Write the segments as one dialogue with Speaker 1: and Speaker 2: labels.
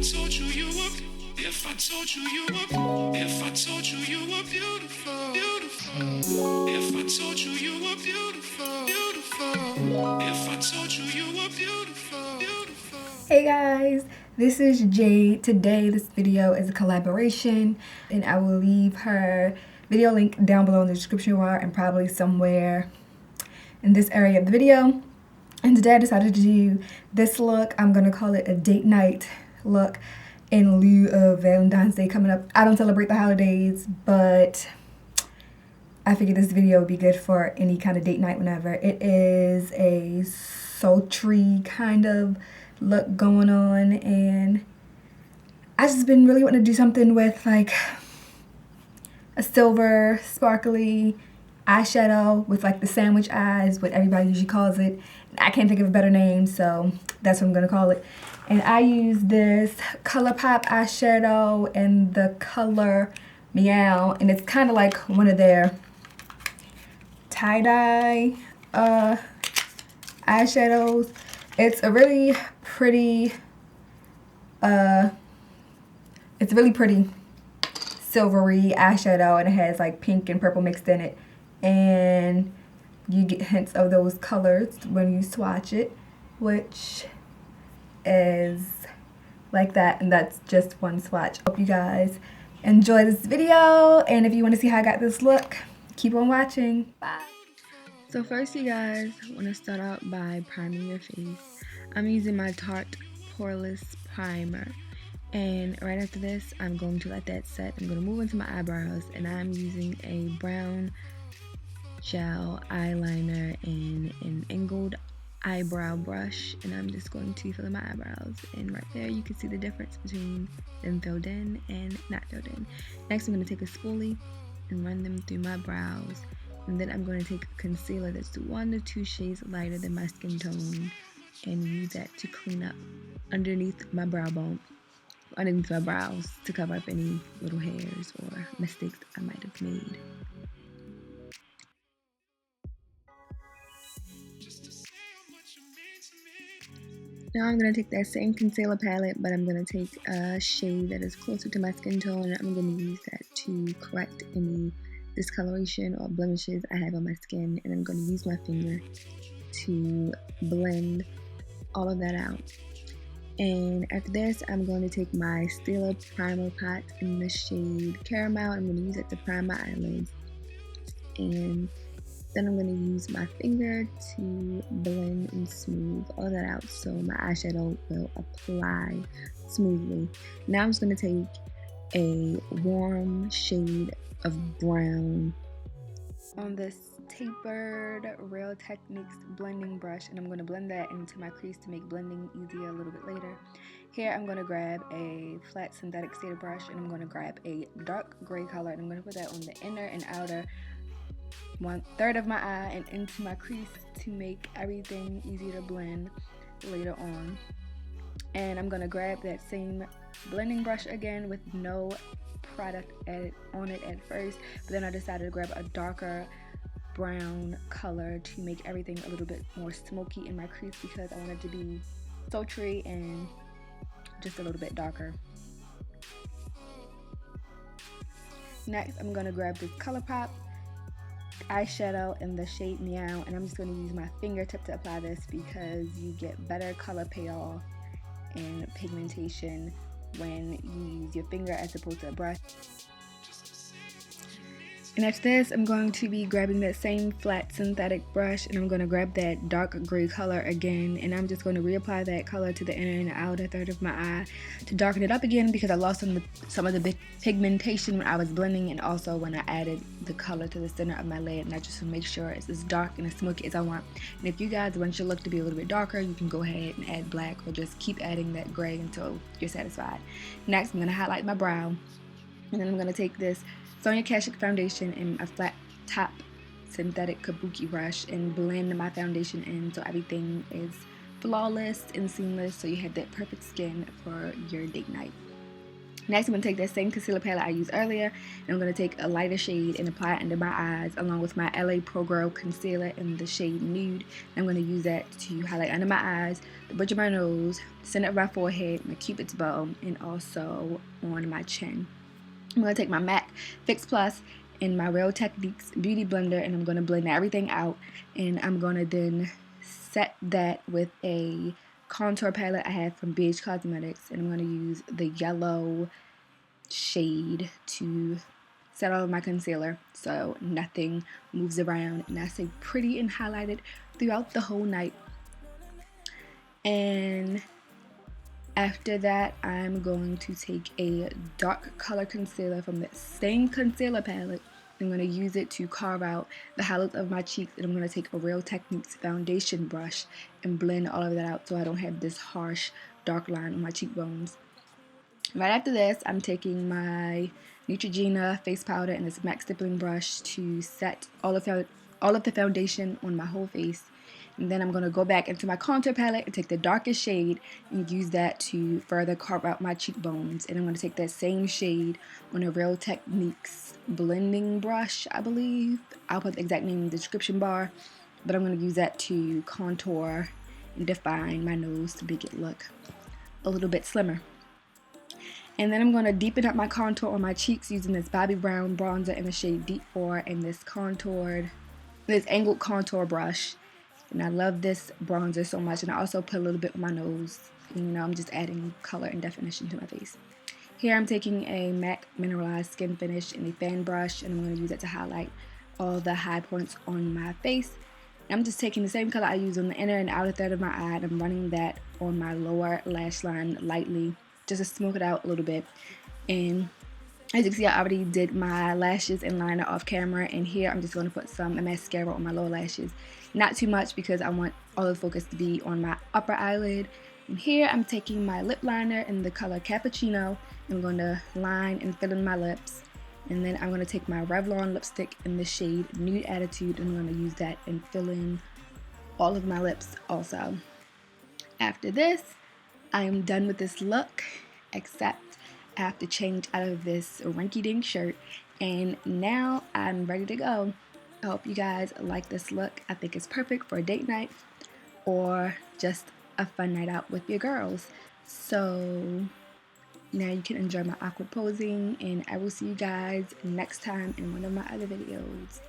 Speaker 1: told you you were, if I told you you were, if I told you you were beautiful, beautiful. If I told you you were beautiful, beautiful. If I told you you were beautiful, beautiful. Hey guys, this is Jade. Today this video is a collaboration and I will leave her video link down below in the description bar and probably somewhere in this area of the video. And today I decided to do this look. I'm gonna call it a date night look in lieu of Valentine's Day coming up. I don't celebrate the holidays, but I figured this video would be good for any kind of date night whenever. It is a sultry kind of look going on, and I just been really wanting to do something with like a silver sparkly eyeshadow with like the sandwich eyes, what everybody usually calls it. I can't think of a better name, so that's what I'm gonna call it. And I use this ColourPop eyeshadow in the color Meow, and it's kind of like one of their tie-dye eyeshadows. It's a really pretty silvery eyeshadow, and it has like pink and purple mixed in it, and you get hints of those colors when you swatch it, which is like that, and that's just one swatch. Hope you guys enjoy this video, and if you want to see how I got this look, keep on watching. Bye. So first, you guys, I want to start out by priming your face. I'm using my Tarte Poreless primer, and right after this I'm going to let that set. I'm going to move into my eyebrows, and I'm using a brown gel eyeliner and an angled eyebrow brush, and I'm just going to fill in my eyebrows, and right there you can see the difference between them filled in and not filled in. Next, I'm going to take a spoolie and run them through my brows, and then I'm going to take a concealer that's 1 to 2 shades lighter than my skin tone and use that to clean up underneath my brow bone, underneath my brows, to cover up any little hairs or mistakes I might have made. Now I'm going to take that same concealer palette, but I'm going to take a shade that is closer to my skin tone, and I'm going to use that to correct any discoloration or blemishes I have on my skin, and I'm going to use my finger to blend all of that out. And after this, I'm going to take my Stila Primer Pot in the shade Caramel. I'm going to use it to prime my eyelids, and then I'm going to use my finger to blend and smooth all that out so my eyeshadow will apply smoothly. Now I'm just going to take a warm shade of brown on this tapered Real Techniques blending brush, and I'm going to blend that into my crease to make blending easier a little bit later. Here I'm going to grab a flat synthetic shader brush, and I'm going to grab a dark gray color, and I'm going to put that on the inner and outer 1/3 of my eye and into my crease to make everything easy to blend later on. And I'm going to grab that same blending brush again with no product added on it at first, but then I decided to grab a darker brown color to make everything a little bit more smoky in my crease because I want it to be sultry and just a little bit darker. Next, I'm going to grab this ColourPop eyeshadow in the shade Meow, and I'm just going to use my fingertip to apply this because you get better color payoff and pigmentation when you use your finger as opposed to a brush. And after this, I'm going to be grabbing that same flat synthetic brush, and I'm going to grab that dark gray color again, and I'm just going to reapply that color to the inner and outer 1/3 of my eye to darken it up again because I lost some of the pigmentation when I was blending, and also when I added the color to the center of my lid, and I just want to make sure it's as dark and as smoky as I want. And if you guys want your look to be a little bit darker, you can go ahead and add black or just keep adding that gray until you're satisfied. Next, I'm going to highlight my brow, and then I'm going to take this Sonia Kashuk foundation in a flat top synthetic kabuki brush and blend my foundation in so everything is flawless and seamless, so you have that perfect skin for your date night. Next, I'm going to take that same concealer palette I used earlier, and I'm going to take a lighter shade and apply it under my eyes, along with my LA Pro Girl concealer in the shade Nude. I'm going to use that to highlight under my eyes, the bridge of my nose, center of my forehead, my cupid's bow, and also on my chin. I'm going to take my MAC Fix Plus in my Real Techniques Beauty Blender, and I'm going to blend everything out, and I'm going to then set that with a contour palette I have from Beige Cosmetics, and I'm going to use the yellow shade to set all of my concealer so nothing moves around and I stay pretty and highlighted throughout the whole night. And after that, I'm going to take a dark color concealer from the same concealer palette. I'm going to use it to carve out the hollows of my cheeks, and I'm going to take a Real Techniques foundation brush and blend all of that out so I don't have this harsh dark line on my cheekbones. Right after this, I'm taking my Nuetrogena face powder and this MAC Stippling brush to set all of the foundation on my whole face. And then I'm going to go back into my contour palette and take the darkest shade and use that to further carve out my cheekbones. And I'm going to take that same shade on a Real Techniques blending brush, I believe. I'll put the exact name in the description bar. But I'm going to use that to contour and define my nose to make it look a little bit slimmer. And then I'm going to deepen up my contour on my cheeks using this Bobbi Brown bronzer in the shade Deep 4 and this angled contour brush. And I love this bronzer so much. And I also put a little bit on my nose. And, you know, I'm just adding color and definition to my face. Here I'm taking a MAC Mineralized Skin Finish and a fan brush. And I'm going to use it to highlight all the high points on my face. And I'm just taking the same color I use on the inner and outer third of my eye. And I'm running that on my lower lash line lightly, just to smoke it out a little bit. And as you can see, I already did my lashes and liner off camera, and here I'm just going to put some mascara on my lower lashes. Not too much because I want all the focus to be on my upper eyelid. And here I'm taking my lip liner in the color Cappuccino. I'm going to line and fill in my lips. And then I'm going to take my Revlon lipstick in the shade Nude Attitude, and I'm going to use that and fill in all of my lips also. After this, I am done with this look, except I have to change out of this rinky-dink shirt, and now I'm ready to go. I hope you guys like this look. I think it's perfect for a date night or just a fun night out with your girls. So now you can enjoy my awkward posing, and I will see you guys next time in one of my other videos.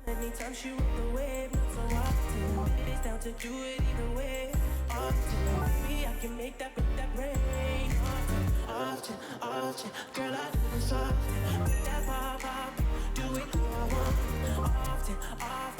Speaker 2: Anytime she walk away, so often it's down to do it either way. Often, me, I can make that rain. Often, girl, I do this often. Make that pop, do it all I want. Often.